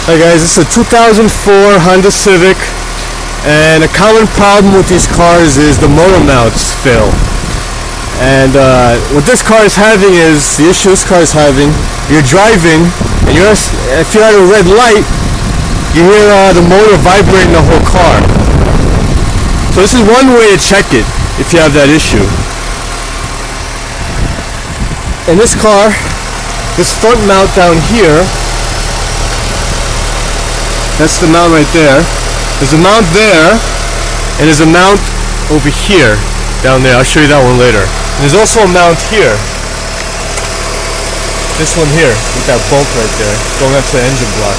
Hi guys, this is a 2004 Honda Civic, and a common problem with these cars is the motor mounts fail. And what this car is having is, the issue this car is having, you're driving, and if you're at a red light, you hear the motor vibrating the whole car. So this is one way to check it, if you have that issue. In this car, this front mount down here, that's the mount right there. There's a mount there, and there's a mount over here, down there. I'll show you that one later. And there's also a mount here. This one here, with that bump right there, going up to the engine block.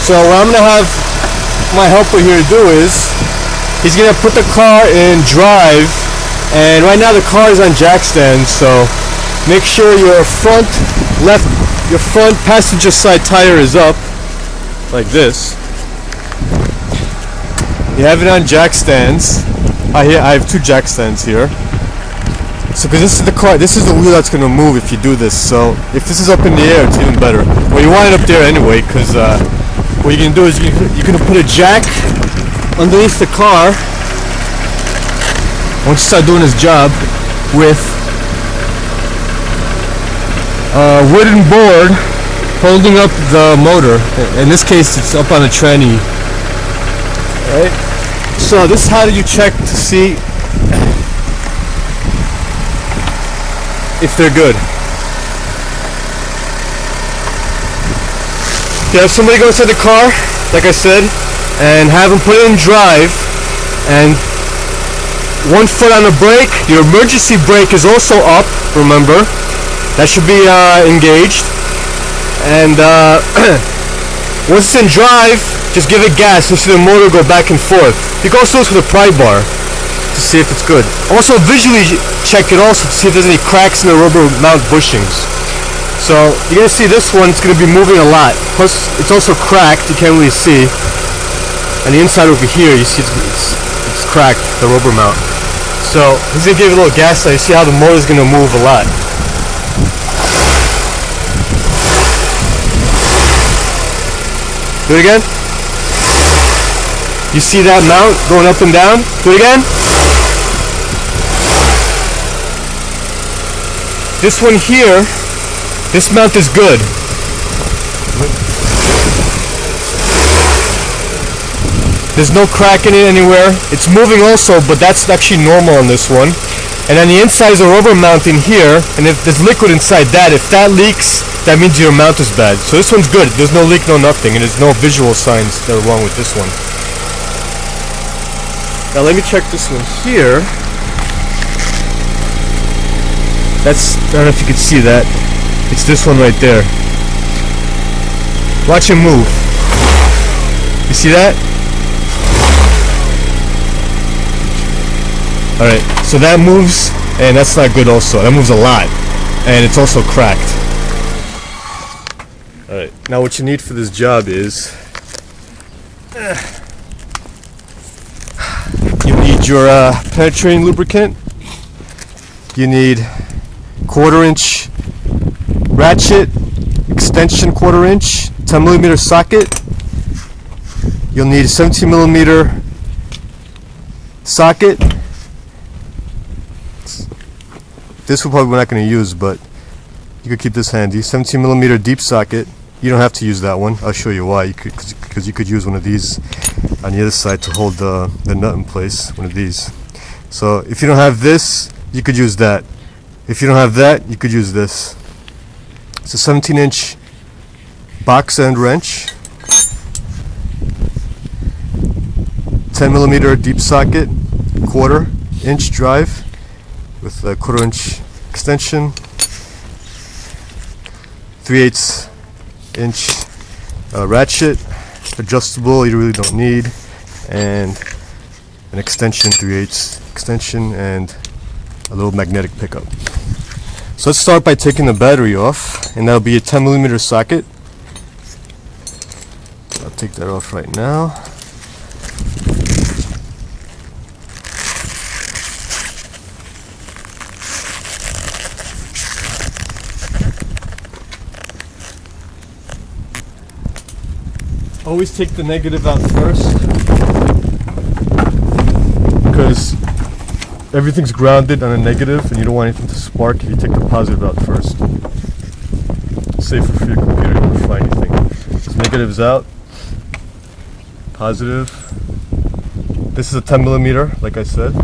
So what I'm going to have my helper here do is, he's going to put the car in drive, and right now the car is on jack stands, so make sure your front passenger side tire is up, like this. You have it on jack stands. I have two jack stands here. So, because this is the wheel that's going to move if you do this. So, if this is up in the air, it's even better. Well, you want it up there anyway, because what you can do is you can put a jack underneath the car once you start doing this job with a wooden board holding up the motor. In this case, it's up on a tranny. Right? So this is how you check to see if they're good. You have somebody go inside the car, like I said, and have them put it in drive, and one foot on the brake. Your emergency brake is also up, remember. That should be engaged. And once it's in drive, just give it gas and see the motor go back and forth. You can also do this with a pry bar to see if it's good. Also visually check it also to see if there's any cracks in the rubber mount bushings. So you're going to see this one, it's going to be moving a lot. Plus it's also cracked, you can't really see. And the inside over here, you see it's cracked, the rubber mount. So he's going to give it a little gas now. You see how the motor's going to move a lot. Do it again. You see that mount going up and down? Do it again. This one here, this mount is good. There's no crack in it anywhere. It's moving also, but that's actually normal on this one. And on the inside is a rubber mount in here, and if there's liquid inside that, if that leaks, that means your mount is bad. So this one's good. There's no leak, no nothing, and there's no visual signs that are wrong with this one. Now let me check this one here. I don't know if you can see that. It's this one right there. Watch it move. You see that? Alright, so that moves, and that's not good also. That moves a lot, and it's also cracked. Alright, now what you need for this job is you need your penetrating lubricant. You need 1/4 inch ratchet, extension 1/4 inch, 10mm socket. You'll need a 17mm socket. This we're probably not going to use, but you could keep this handy. 17mm deep socket. You don't have to use that one. I'll show you why. Because you could use one of these on the other side to hold the nut in place. One of these. So if you don't have this, you could use that. If you don't have that, you could use this. It's a 17-inch box end wrench. 10mm deep socket, 1/4 inch drive with a 1/4 inch extension, 3/8 inch ratchet, adjustable, you really don't need, and an extension, 3/8 extension, and a little magnetic pickup. So let's start by taking the battery off, and that'll be a 10mm socket. I'll take that off right now. always take the negative out first, because everything's grounded on a negative and you don't want anything to spark if you take the positive out first. It's safer for your computer, you won't find anything. So negative's out, positive. This is a 10mm, like I said.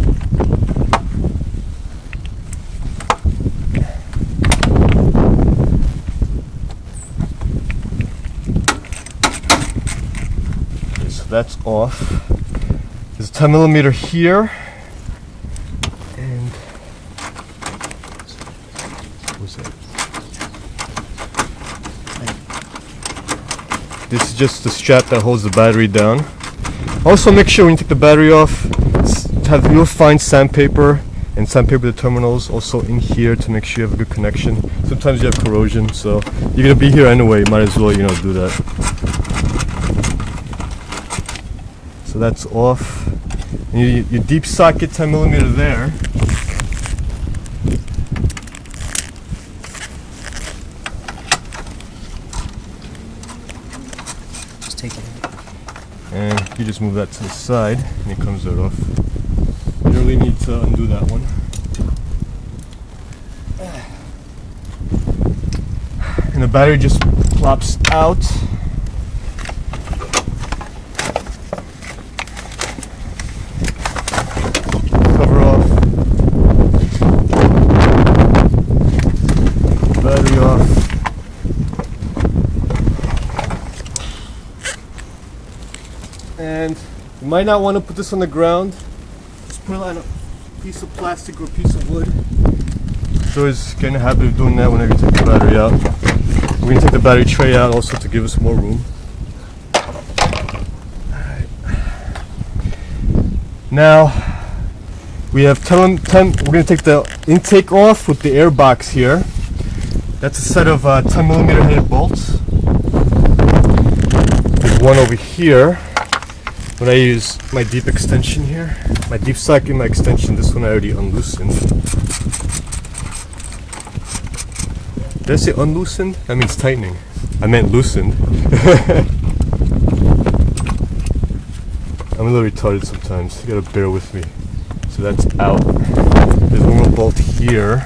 That's off. There's a 10mm here, and what's that? This is just the strap that holds the battery down. Also, make sure when you take the battery off, you'll find sandpaper and sandpaper the terminals also in here to make sure you have a good connection. Sometimes you have corrosion, so you're gonna be here anyway. Might as well, do that. So that's off. And your deep socket 10mm there. Just take it. And you just move that to the side and it comes right off. You don't really need to undo that one. And the battery just plops out. Cover off. Battery off. And you might not want to put this on the ground. Just put it on a piece of plastic or a piece of wood. So always get in the habit of doing that whenever you take the battery out. We're going to take the battery tray out also to give us more room. Alright. Now we have 10, we're going to take the intake off with the air box here. That's a set of 10mm headed bolts. There's one over here. When I use my deep extension here, my deep socket, my extension, this one I already unloosened. Did I say unloosened? That means tightening. I meant loosened. I'm a little retarded sometimes. You gotta bear with me. So that's out. There's one more bolt here.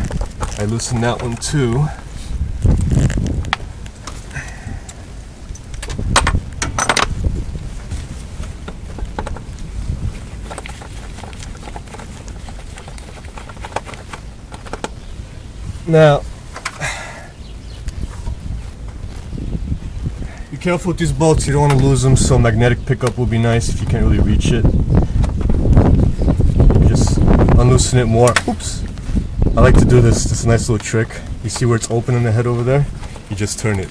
I loosened that one too. Now, be careful with these bolts, you don't want to lose them, so magnetic pickup will be nice if you can't really reach it. You just unloosen it more. Oops! I like to do this, just a nice little trick. You see where it's open in the head over there? You just turn it.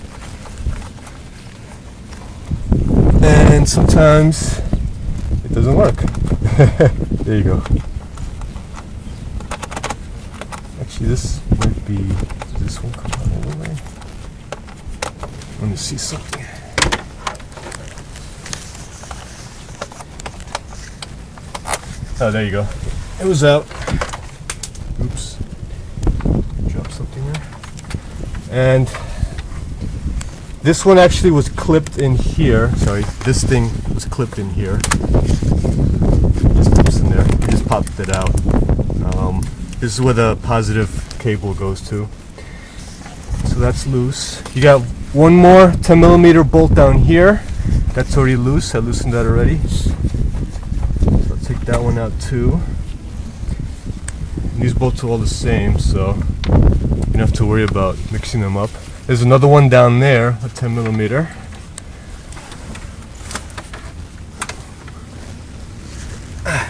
And sometimes it doesn't work. There you go. Actually, this might be. Does this one come out all the way? Let me see something. Oh, there you go. It was out. Oops. Drop something there. And this one actually was clipped in here. Sorry, this thing was clipped in here. Just clips in there. You just popped it out. This is where the positive cable goes to. So that's loose. You got one more 10mm bolt down here. That's already loose. I loosened that already. So I'll take that one out too. These bolts are all the same, so you don't have to worry about mixing them up. There's another one down there, a 10mm.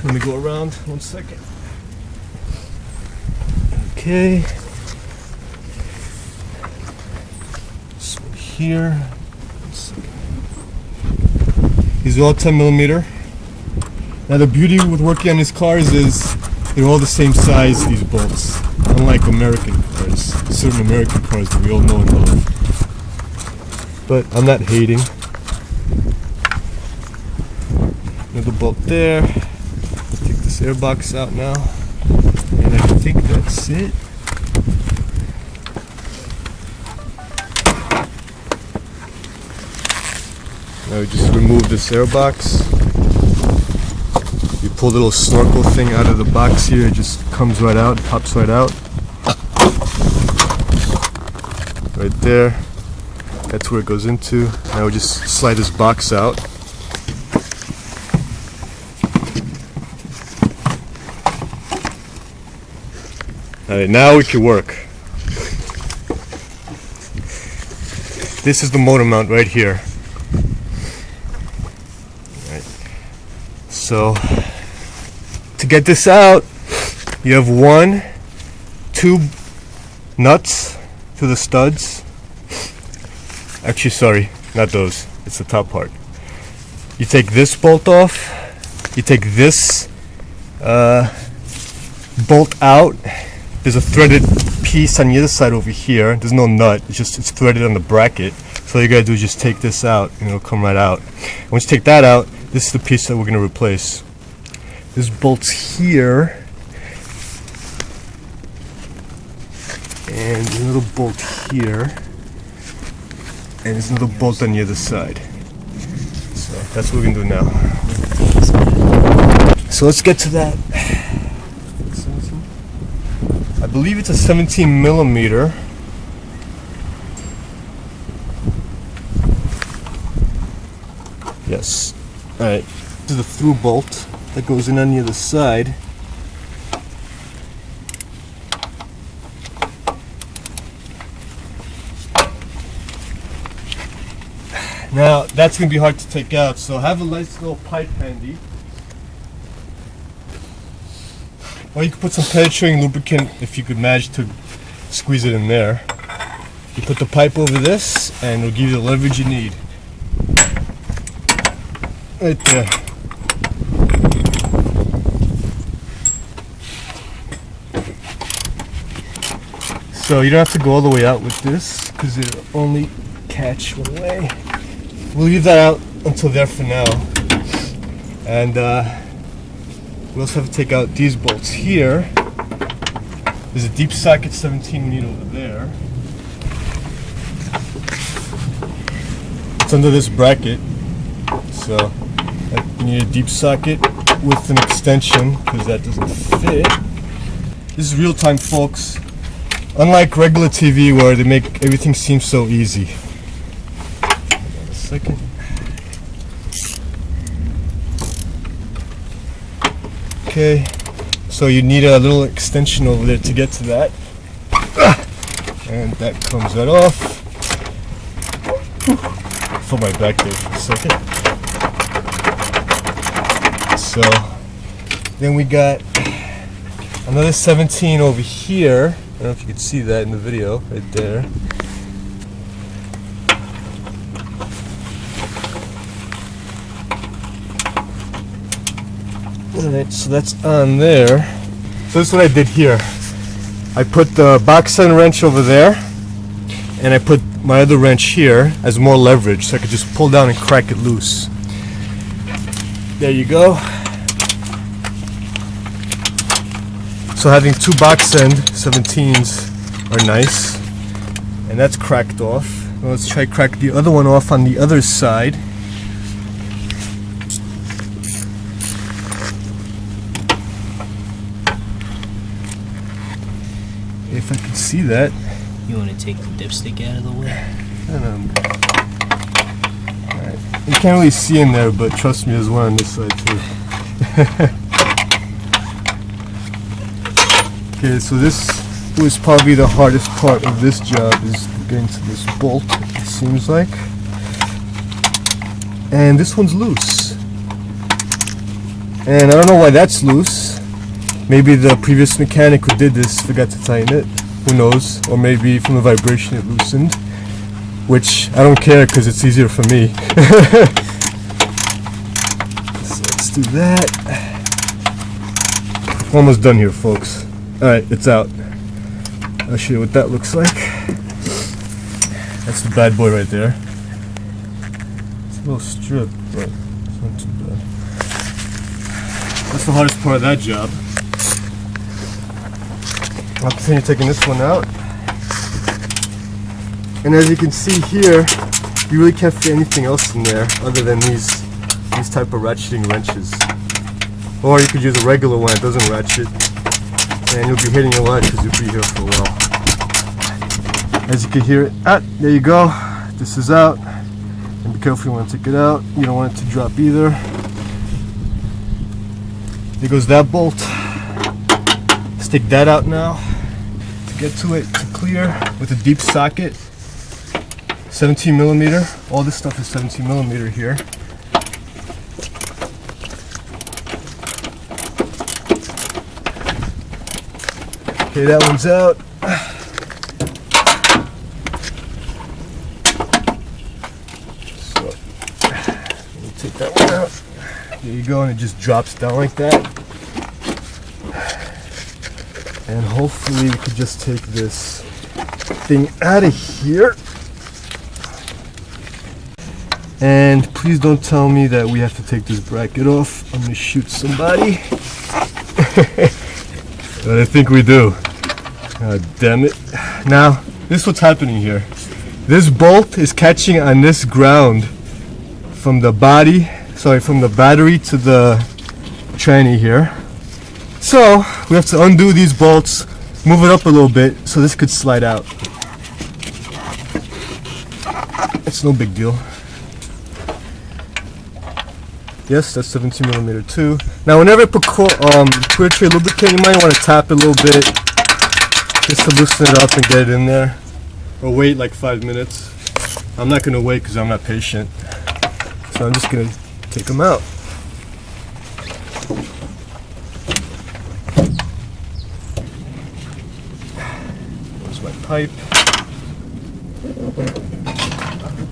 Let me go around 1 second. Okay. This one here. These are all 10mm. Now the beauty with working on these cars is they're all the same size, these bolts. Unlike American cars, certain American cars that we all know and love. But I'm not hating. Another bolt there. Let's take this air box out now. And I think that's it. Now we just remove this air box. You pull the little snorkel thing out of the box here, it just comes right out, pops right out. Right there. That's where it goes into. Now we just slide this box out. Alright, now we can work. This is the motor mount right here. Right. So, to get this out, you have 2 nuts to the studs. Actually, sorry, not those. It's the top part. You take this bolt off. You take this bolt out. There's a threaded piece on the other side over here. There's no nut. It's threaded on the bracket. So all you gotta do is just take this out, and it'll come right out. Once you take that out, this is the piece that we're gonna replace. This bolt's here, and there's another bolt here, and there's another bolt on the other side. So that's what we're gonna do now. So let's get to that. I believe it's a 17 millimeter. Yes. Alright. This is the through bolt that goes in on the other side. Now, that's going to be hard to take out, so have a nice little pipe handy. Or you could put some penetrating lubricant if you could manage to squeeze it in there. You put the pipe over this and it'll give you the leverage you need. Right there. So you don't have to go all the way out with this because it'll only catch one way. We'll leave that out until there for now. And we also have to take out these bolts here. There's a deep socket 17mm over there. It's under this bracket. So you need a deep socket with an extension because that doesn't fit. This is real time, folks. Unlike regular TV where they make everything seem so easy. Hold on a second. Okay, so you need a little extension over there to get to that. And that comes right off. I felt my back there for a second. So, then we got another 17 over here. I don't know if you can see that in the video, right there. Alright, so that's on there. So this is what I did here. I put the box end wrench over there, and I put my other wrench here as more leverage, so I could just pull down and crack it loose. There you go. So having 2 box end 17s are nice, and that's cracked off. Well, let's try crack the other one off on the other side. If I can see that. You want to take the dipstick out of the way? Alright. You can't really see in there, but trust me, there's one on this side too. Okay, so this was probably the hardest part of this job, is getting to this bolt, it seems like. And this one's loose. And I don't know why that's loose. Maybe the previous mechanic who did this forgot to tighten it. Who knows? Or maybe from the vibration it loosened. Which I don't care because it's easier for me. So let's do that. Almost done here, folks. Alright, it's out. I'll show you what that looks like. That's the bad boy right there. It's a little strip, but it's not too bad. That's the hardest part of that job. I'll continue taking this one out. And as you can see here, you really can't fit anything else in there other than these type of ratcheting wrenches. Or you could use a regular one that doesn't ratchet, and you'll be hitting your ledge because you'll be here for a while. As you can hear it, there you go. This is out. And be careful, you want to take it out. You don't want it to drop either. There goes that bolt. Let's take that out now. To get to it, to clear with a deep socket. 17 millimeter. All this stuff is 17 millimeter here. Okay, that one's out. So, let me take that one out. There you go, and it just drops down like that. And hopefully we could just take this thing out of here. And please don't tell me that we have to take this bracket off. I'm gonna shoot somebody. But I think we do. God damn it. Now, this is what's happening here. This bolt is catching on this ground from the body, from the battery to the tranny here. So, we have to undo these bolts, move it up a little bit so this could slide out. It's no big deal. Yes, that's 17 millimeter too. Now, whenever I put clear tray lubricant, you might want to tap it a little bit just to loosen it up and get it in there. Or wait like 5 minutes. I'm not going to wait because I'm not patient. So I'm just going to take them out. Where's my pipe?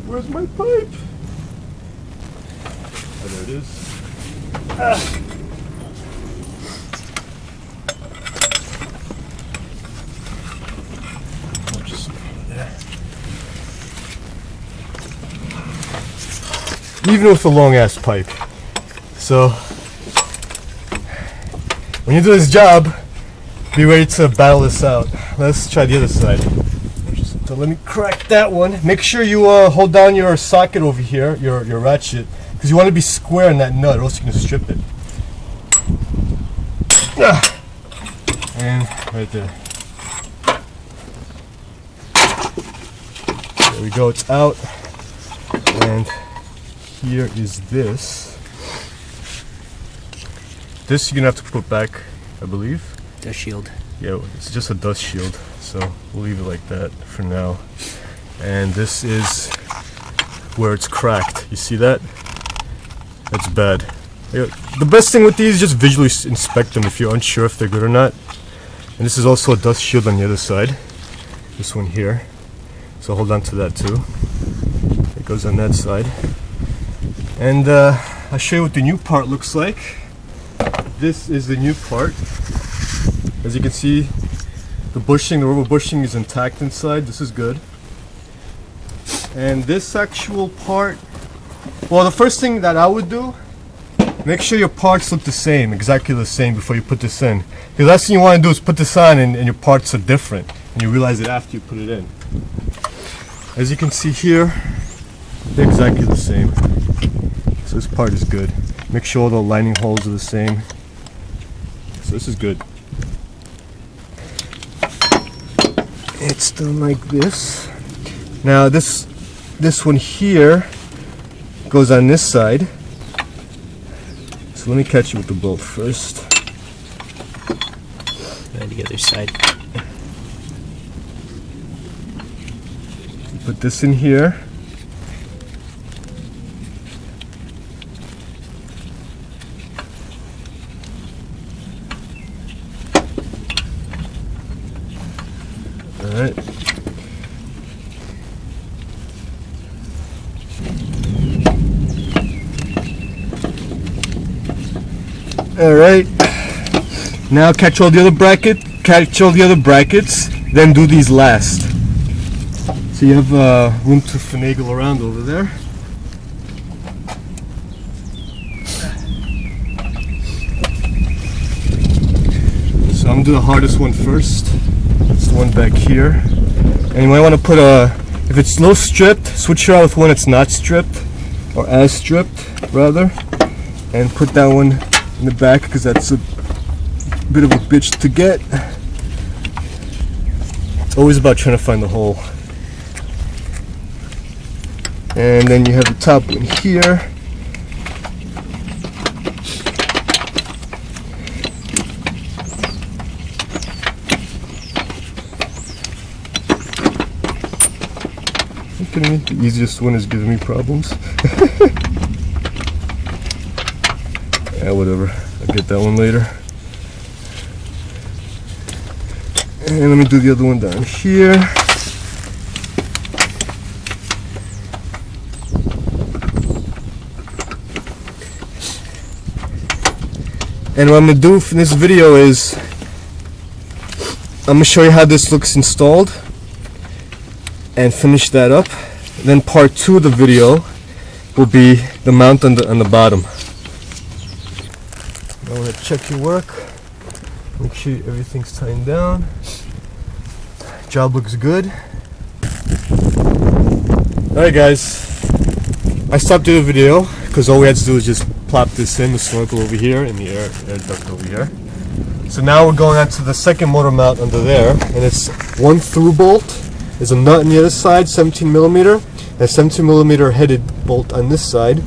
Where's my pipe? Oh, there it is. Just there. Even with a long ass pipe. So when you do this job, be ready to battle this out. Let's try the other side. So let me crack that one. Make sure you hold down your socket over here, your ratchet, because you want to be square in that nut, or else you can strip it. And right there. There we go, it's out. And here is this. This you're gonna have to put back, I believe. Dust shield. Yeah, it's just a dust shield, so we'll leave it like that for now. And this is where it's cracked. You see that? That's bad. The best thing with these is just visually inspect them if you're unsure if they're good or not. And this is also a dust shield on the other side. This one here. So hold on to that too. It goes on that side. And I'll show you what the new part looks like. This is the new part. As you can see, the rubber bushing is intact inside. This is good. And this actual part, well, the first thing that I would do, make sure your parts look the same, exactly the same before you put this in. Because the last thing you want to do is put this on and your parts are different. And you realize it after you put it in. As you can see here, they're exactly the same. So this part is good. Make sure all the lining holes are the same. So this is good. It's done like this. Now this one here goes on this side. So let me catch you with the bolt first. The other side. Put this in here. Alright. Alright. Now catch all the other brackets, then do these last. So you have room to finagle around over there. So I'm gonna do the hardest one first. It's the one back here. And you might want to put If it's no stripped, switch it out with one that's not stripped, or as stripped rather, and put that one in the back because that's a bit of a bitch to get. It's always about trying to find the hole. And then you have the top one here. Kidding me? The easiest one is giving me problems. Yeah, whatever. I'll get that one later. And let me do the other one down here. And what I'm going to do for this video is I'm going to show you how this looks installed and finish that up. Then part 2 of the video will be the mount on the bottom. I want to check your work, make sure everything's tightened down. Job looks good. Alright guys, I stopped doing the video because all we had to do was just plop this in, the snorkel over here and the air duct over here. So now we're going on to the second motor mount under there, and it's one through bolt. There's a nut on the other side, 17mm, and a 17mm headed bolt on this side.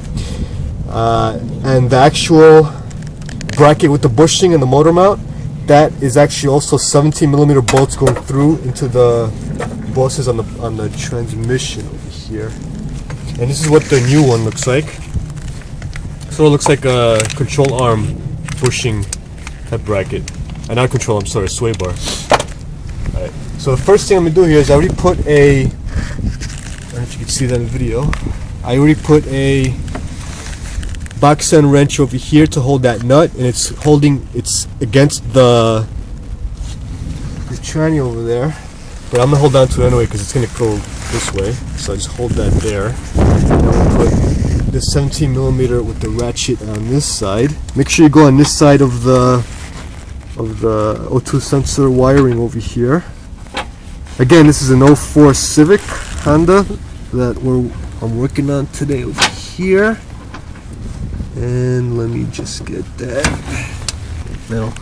And the actual bracket with the bushing and the motor mount, that is actually also 17mm bolts going through into the bosses on the transmission over here. And this is what the new one looks like. So it looks like a control arm bushing type bracket. Not control arm, sorry, sway bar. Alright. So the first thing I'm going to do here is I already put a, I don't know if you can see that in the video, I already put a box end wrench over here to hold that nut, and it's against the tranny over there, but I'm going to hold on to it anyway because it's going to go this way, so I just hold that there. And I'll put this 17mm with the ratchet on this side. Make sure you go on this side of the O2 sensor wiring over here. Again, this is an 04 Civic Honda that I'm working on today over here. And let me just get that. Now,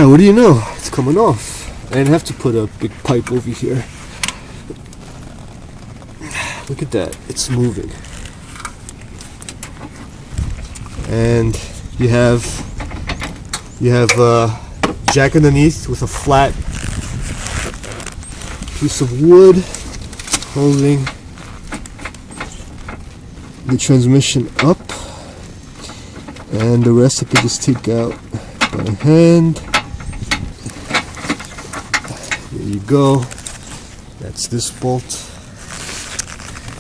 what do you know? It's coming off. I didn't have to put a big pipe over here. Look at that, it's moving. And you have a jack underneath with a flat piece of wood holding the transmission up, and the rest I could just take out by hand. There you go. That's this bolt.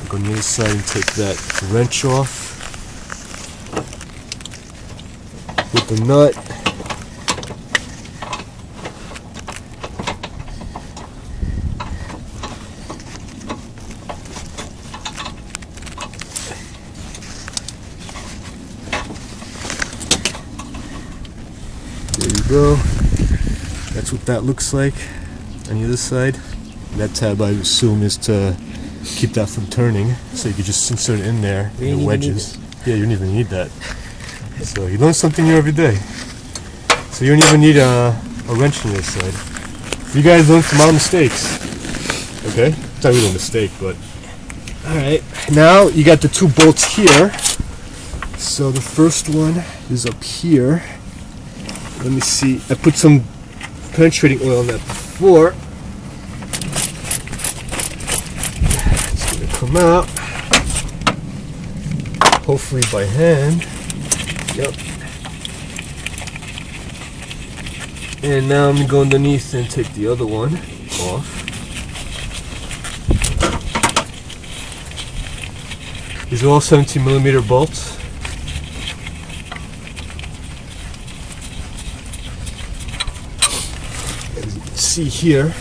Go on the other side and take that wrench off with the nut. There you go. That's what that looks like on the other side. That tab, I assume, is to keep that from turning, so you could just insert it in there in the wedges. Yeah, you don't even need that. So you learn something new every day. So you don't even need a wrench on this side. You guys learn from our mistakes. Okay? It's not really a mistake, but alright. Now you got the two bolts here. So the first one is up here. Let me see. I put some penetrating oil on that before. Come out, hopefully by hand. Yep. And now I'm gonna go underneath and take the other one off. These are all 17mm bolts. As you can see here,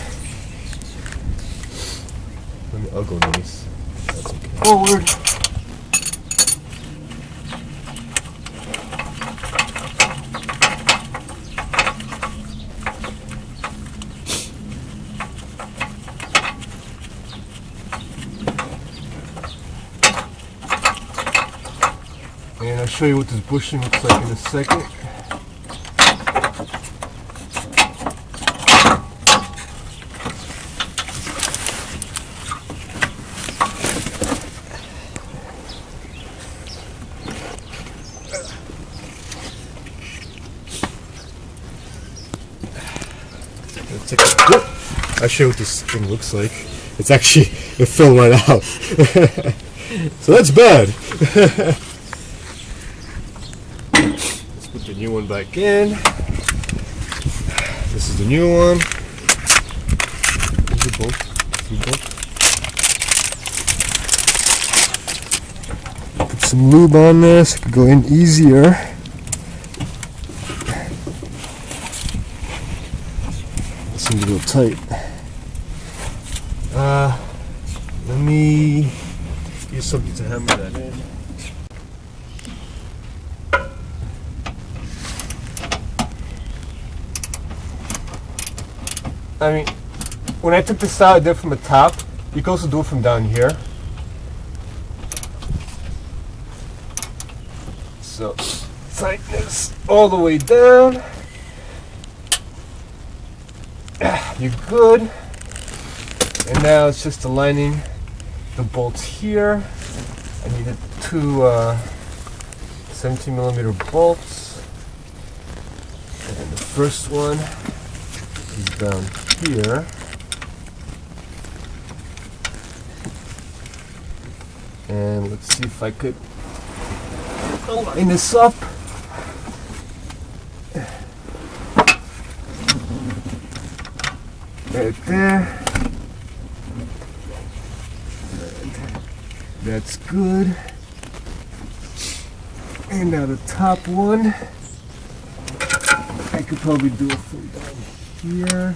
I'll go underneath. Forward. show you what this bushing looks like in a second. I'll show you what this thing looks like. It's actually, it fell right out. So that's bad. Let's put the new one back in. This is the new one. Here's the bolt. Put some lube on this, it could go in easier. Seems a little tight. Let me use something to hammer that in. I mean, when I took this out, I did it from the top. You can also do it from down here. So, tighten this all the way down. You're good. And now it's just aligning the bolts here. I needed two 17mm bolts. And then the first one is down here. And let's see if I could line this up. Right there. That's good. And now the top one. I could probably do it from down here.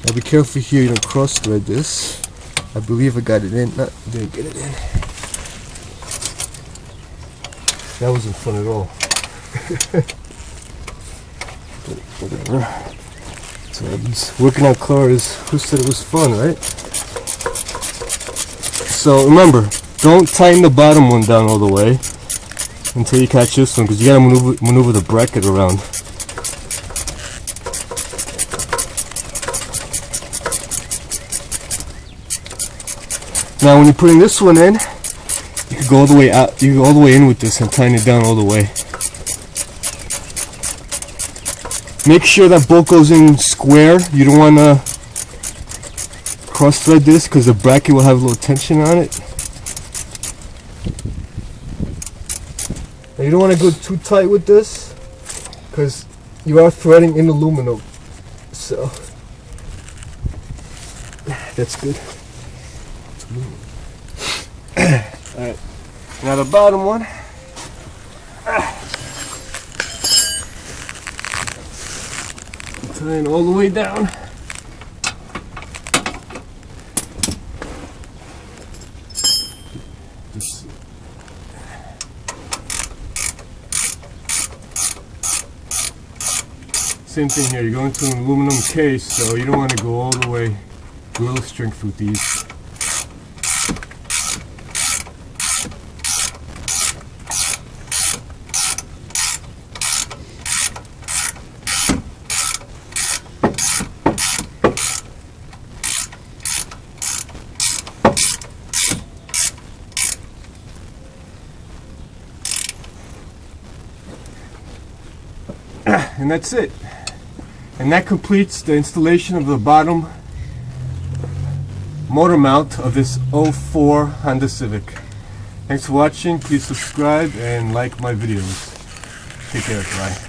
Now be careful here, you don't cross thread this. I believe I got it in. No, didn't get it in. That wasn't fun at all. Whatever. So working on cars, who said it was fun, right? So remember, don't tighten the bottom one down all the way until you catch this one, because you gotta maneuver the bracket around. Now when you're putting this one in, you can go all the way out, you can go all the way in with this and tighten it down all the way. Make sure that bolt goes in square. You don't want to cross thread this because the bracket will have a little tension on it. Now you don't want to go too tight with this because you are threading in aluminum. So that's good. Alright, now the bottom one. Tying all the way down. Same thing here, you're going to an aluminum case, so you don't want to go all the way gorilla strength with these. And that's it. And that completes the installation of the bottom motor mount of this 04 Honda Civic. Thanks for watching. Please subscribe and like my videos. Take care. Bye.